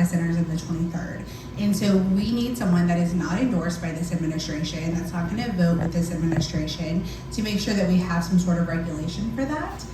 data centers in the 23rd. And so we need someone that is not endorsed by this administration, that's not going to vote with this administration, to make sure that we have some sort of regulation for that.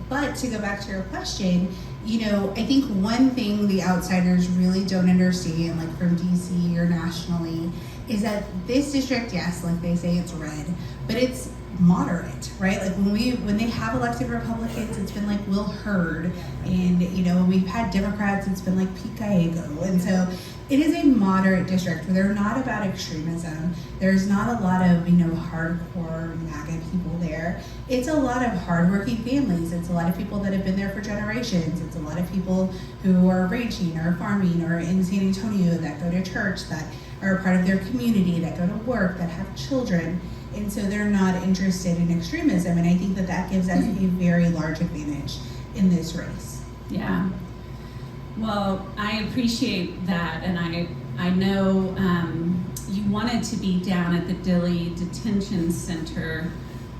But to go back to your question, I think one thing the outsiders really don't understand, like from DC or nationally, is that this district, yes, like they say it's red, but it's moderate, right? Like when they have elected Republicans, it's been like Will Hurd, and when we've had Democrats, it's been like Pete Gallego. And so it is a moderate district where they're not about extremism. There's not a lot of hardcore MAGA people there. It's a lot of hardworking families. It's a lot of people that have been there for generations. It's a lot of people who are ranching or farming or in San Antonio that go to church, that are a part of their community, that go to work, that have children. And so they're not interested in extremism. And I think that gives us a very large advantage in this race. Yeah. Well, I appreciate that. And I know you wanted to be down at the Dilley Detention Center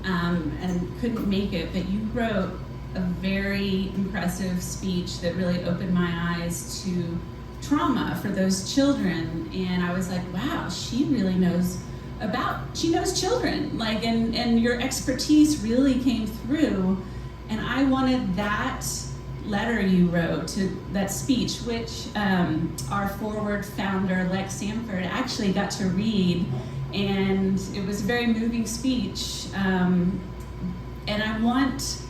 and couldn't make it, but you wrote a very impressive speech that really opened my eyes to trauma for those children. And I was like, wow, she really knows children, and your expertise really came through. And I wanted that letter you wrote, to that speech, which our FORWRD founder, Lex Sanford, actually got to read. And it was a very moving speech. And I want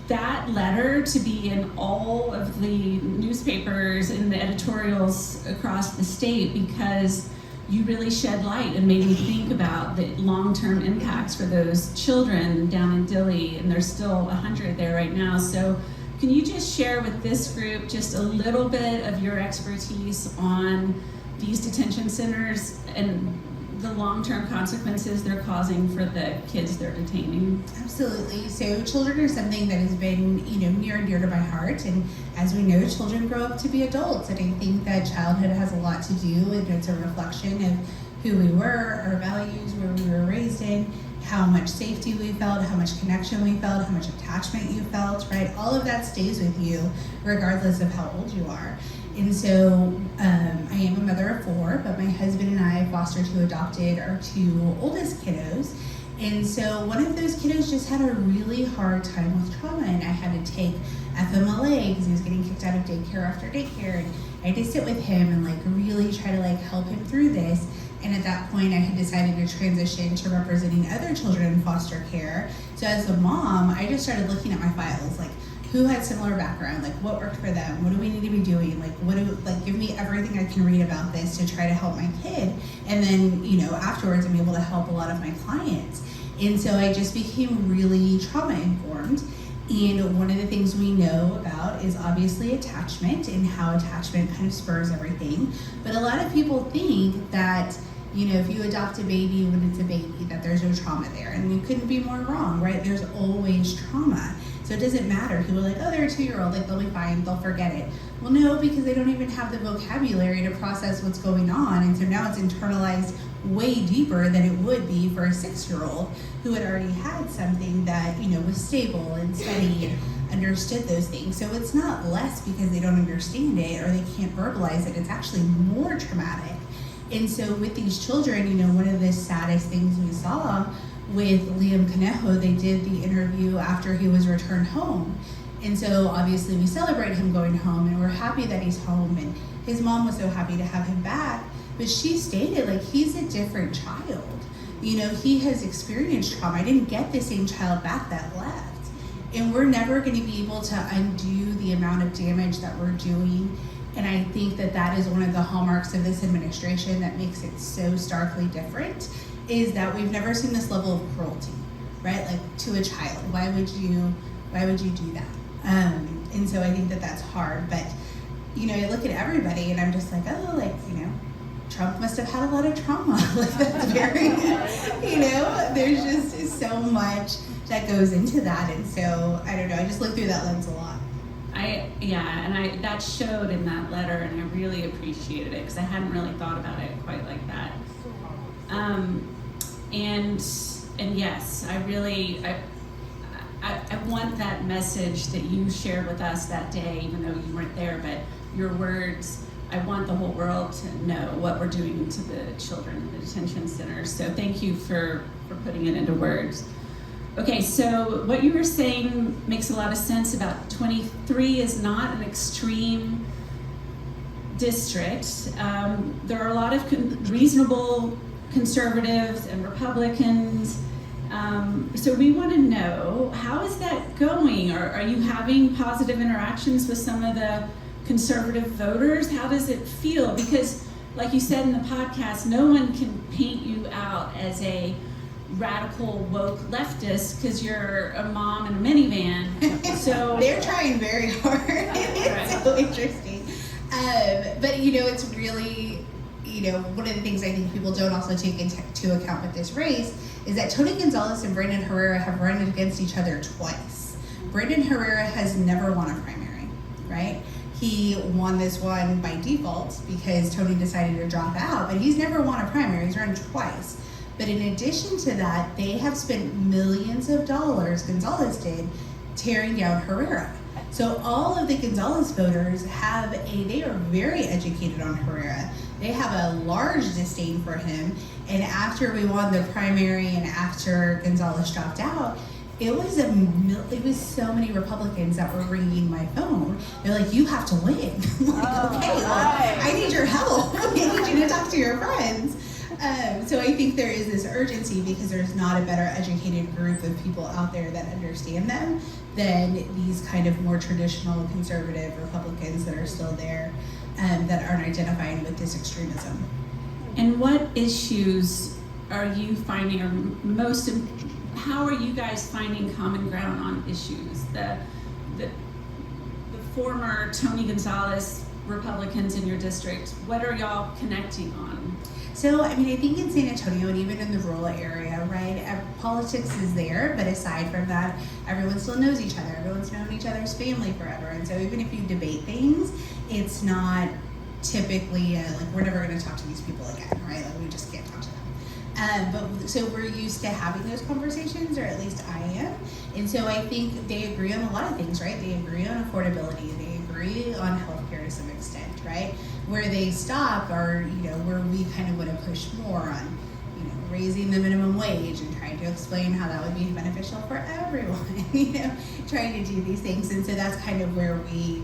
that letter to be in all of the newspapers and the editorials across the state, because you really shed light and made me think about the long-term impacts for those children down in Dilley, and there's still 100 there right now. So can you just share with this group just a little bit of your expertise on these detention centers and the long-term consequences they're causing for the kids they're detaining? Absolutely. So children are something that has been, near and dear to my heart. And as we know, children grow up to be adults. And I think that childhood has a lot to do, and it's a reflection of who we were, our values, where we were raised in, how much safety we felt, how much connection we felt, how much attachment you felt, right? All of that stays with you regardless of how old you are. And so I am a mother of 4, but my husband and I fostered who adopted our 2 oldest kiddos. And so one of those kiddos just had a really hard time with trauma, and I had to take FMLA because he was getting kicked out of daycare after daycare. And I had to sit with him and really try to help him through this. And at that point, I had decided to transition to representing other children in foster care. So as a mom, I just started looking at my files, who had similar background, what worked for them, what do we need to be doing, give me everything I can read about this to try to help my kid. And then, afterwards I'm able to help a lot of my clients. And so I just became really trauma informed. And one of the things we know about is obviously attachment, and how attachment kind of spurs everything. But a lot of people think that, if you adopt a baby when it's a baby, that there's no trauma there. And you couldn't be more wrong, right? There's always trauma. So it doesn't matter. People are they're a 2-year-old, they'll be fine, they'll forget it. Well, no, because they don't even have the vocabulary to process what's going on. And so now it's internalized way deeper than it would be for a 6-year-old who had already had something that, was stable and steady and understood those things. So it's not less because they don't understand it or they can't verbalize it. It's actually more traumatic. And so with these children, one of the saddest things we saw with Liam Conejo, they did the interview after he was returned home. And so obviously we celebrate him going home, and we're happy that he's home, and his mom was so happy to have him back. But she stated he's a different child. He has experienced trauma. I didn't get the same child back that left. And we're never going to be able to undo the amount of damage that we're doing. And I think that is one of the hallmarks of this administration that makes it so starkly different, is that we've never seen this level of cruelty, right? To a child. Why would you do that? And so I think that's hard. But, I look at everybody and I'm just Trump must have had a lot of trauma. That's very, there's just so much that goes into that. And so, I don't know, I just look through that lens a lot. That showed in that letter, and I really appreciated it because I hadn't really thought about it quite like that. And yes, I want that message that you shared with us that day, even though you weren't there, but your words I want the whole world to know what we're doing to the children in the detention centers. So thank you for putting it into words. Okay, so what you were saying makes a lot of sense about 23 is not an extreme district. There are a lot of reasonable conservatives and Republicans. So we want to know, how is that going? Are you having positive interactions with some of the conservative voters? How does it feel? Because like you said in the podcast, no one can paint you out as a radical woke leftist because you're a mom in a minivan. So they're trying very hard. It's so interesting. But it's really, one of the things I think people don't also take into account with this race is that Tony Gonzalez and Brandon Herrera have run against each other twice. Brandon Herrera has never won a primary, right? He won this one by default because Tony decided to drop out, but he's never won a primary. He's run twice. But in addition to that, they have spent millions of dollars, Gonzalez did, tearing down Herrera. So all of the Gonzalez voters they are very educated on Herrera. They have a large disdain for him. And after we won the primary and after Gonzalez dropped out, it was so many Republicans that were ringing my phone. They're like, "You have to win." I need your help. I need you to talk to your friends. So I think there is this urgency because there's not a better educated group of people out there that understand them than these kind of more traditional conservative Republicans that are still there that aren't identifying with this extremism. And what issues are you finding how are you guys finding common ground on issues? The former Tony Gonzalez Republicans in your district, what are y'all connecting on? So, I think in San Antonio and even in the rural area, right, politics is there, but aside from that, everyone still knows each other. Everyone's known each other's family forever. And so even if you debate things, it's not typically we're never going to talk to these people again, right? Like, we just can't talk to them. So we're used to having those conversations, or at least I am. And so I think they agree on a lot of things, right? They agree on affordability. They agree on healthcare to some extent, right? Where they stop are, where we kind of want to push more on, raising the minimum wage and trying to explain how that would be beneficial for everyone, trying to do these things. And so that's kind of where we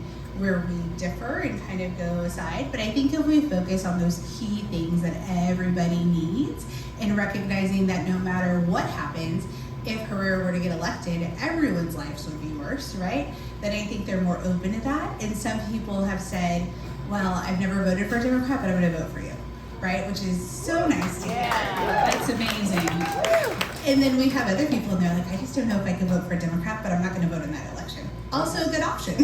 differ and kind of go aside. But I think if we focus on those key things that everybody needs and recognizing that no matter what happens, if Herrera were to get elected, everyone's lives would be worse, right? Then I think they're more open to that. And some people have said, well, I've never voted for a Democrat, but I'm going to vote for you, right? Which is so nice to hear. That's amazing. And then we have other people, and they're like, I just don't know if I can vote for a Democrat, but I'm not going to vote in that election. Also a good option.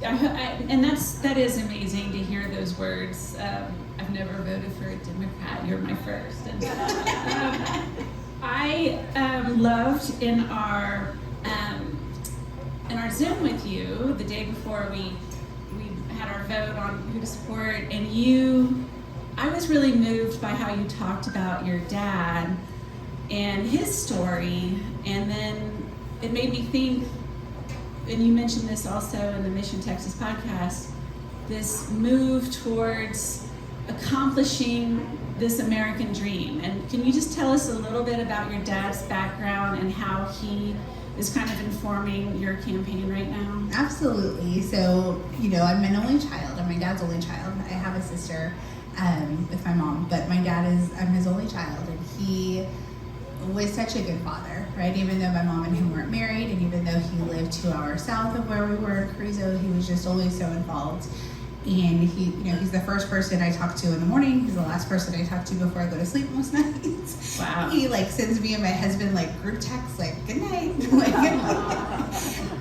And that is amazing to hear those words. I've never voted for a Democrat. You're my first. And, I loved in our Zoom with you the day before we had our vote on who to support, and I was really moved by how you talked about your dad and his story, and then it made me think, and you mentioned this also in the Mission Texas podcast, this move towards accomplishing this American dream. And can you just tell us a little bit about your dad's background and how he is kind of informing your campaign right now? Absolutely. So, I'm an only child. I'm my dad's only child. I have a sister with my mom, but I'm his only child, and he was such a good father, right? Even though my mom and him weren't married, and even though he lived 2 hours south of where we were in Carrizo, he was just always so involved. And he's the first person I talk to in the morning. He's the last person I talk to before I go to sleep most nights. Wow. He sends me and my husband group texts good night. Good night.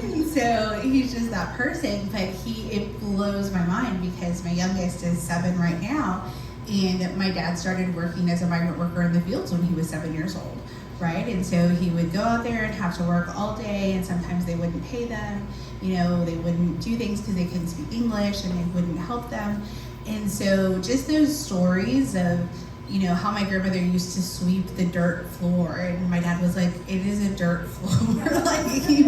And so he's just that person, but it blows my mind because my youngest is 7 right now. And my dad started working as a migrant worker in the fields when he was 7 years old, right? And so he would go out there and have to work all day, and sometimes they wouldn't pay them. They wouldn't do things because they couldn't speak English, and they wouldn't help them. And so just those stories of, how my grandmother used to sweep the dirt floor, and my dad was like, it is a dirt floor.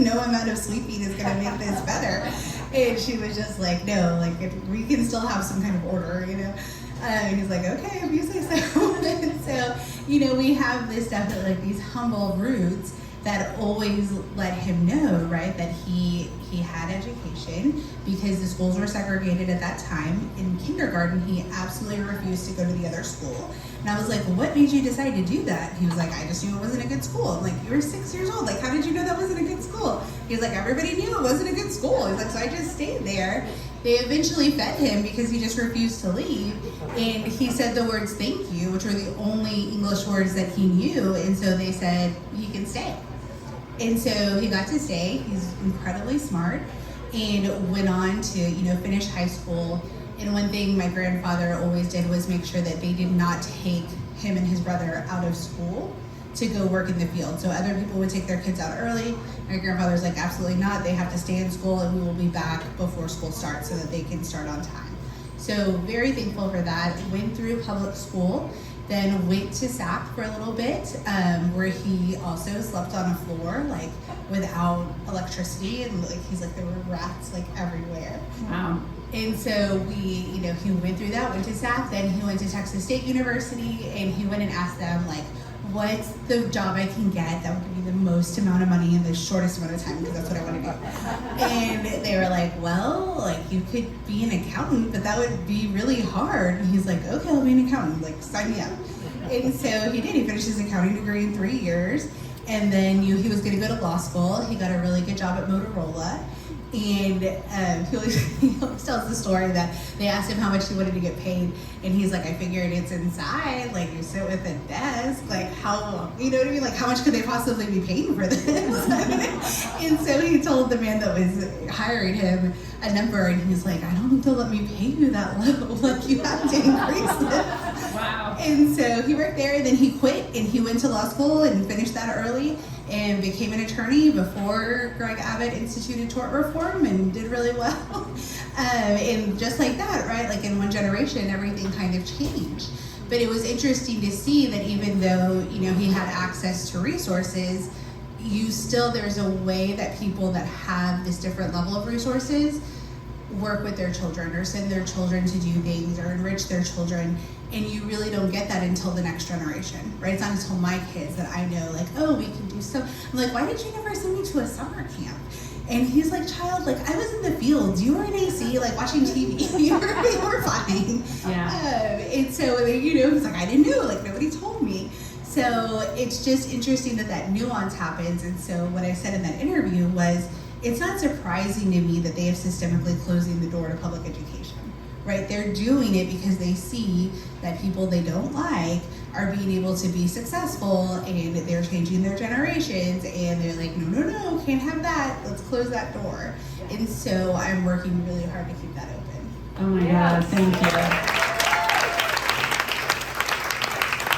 No amount of sweeping is going to make this better. And she was just like, no, like we can still have some kind of order, you know. And he's like, okay, if you say so. And so, you know, we have this definitely like these humble roots that always let him know, right, that he had education because the schools were segregated at that time. In kindergarten, he absolutely refused to go to the other school. And I was like, well, what made you decide to do that? He was like, I just knew it wasn't a good school. I'm like, you were 6 years old. Like, how did you know that wasn't a good school? He was like, everybody knew it wasn't a good school. He's like, so I just stayed there. They eventually fed him because he just refused to leave. And he said the words thank you, which were the only English words that he knew. And so they said, he can stay. And so he got to stay. He's incredibly smart and went on to, you know, finish high school. And one thing my grandfather always did was make sure that they did not take him and his brother out of school to go work in the field. So other people would take their kids out early. My grandfather's like, absolutely not. They have to stay in school and we will be back before school starts so that they can start on time. So very thankful for that. Went through public school, then went to SAP for a little bit, where he also slept on a floor, like without electricity, and like he's like there were rats like everywhere. Wow. And so he went through that, went to SAP, then he went to Texas State University, and he went and asked them like, what's the job I can get that would give me the most amount of money in the shortest amount of time, because that's what I want to do. And they were like, well, like you could be an accountant, but that would be really hard. And he's like, okay, I'll be an accountant, like sign me up. And so he did. He finished his accounting degree in 3 years, and then knew he was going to go to law school. He got a really good job at Motorola. And he always tells the story that they asked him how much he wanted to get paid, and he's like, I figured it's inside, like you sit with a desk, like how, you know what I mean, like how much could they possibly be paying for this? And so he told the man that was hiring him a number, and he's like, I don't think they'll let me pay you that low, like you have to increase it. Wow. And so he worked there, and then he quit, and he went to law school and finished that early and became an attorney before Greg Abbott instituted tort reform and did really well. And just like that, right? Like in one generation, everything kind of changed. But it was interesting to see that even though, you know, he had access to resources, there's a way that people that have this different level of resources work with their children or send their children to do things or enrich their children. And you really don't get that until the next generation, right? It's not until my kids that I know, like, oh, we can do so. I'm like, why did you never send me to a summer camp? And he's like, child, like, I was in the fields. You were in AC, like, watching TV. you were fine. Yeah. And so, you know, he's like, I didn't know. Like, nobody told me. So it's just interesting that nuance happens. And so what I said in that interview was, it's not surprising to me that they have systemically closing the door to public education. Right? They're doing it because they see that people they don't like are being able to be successful, and they're changing their generations, and they're like, no, can't have that. Let's close that door. And so I'm working really hard to keep that open. Oh my God, thank you.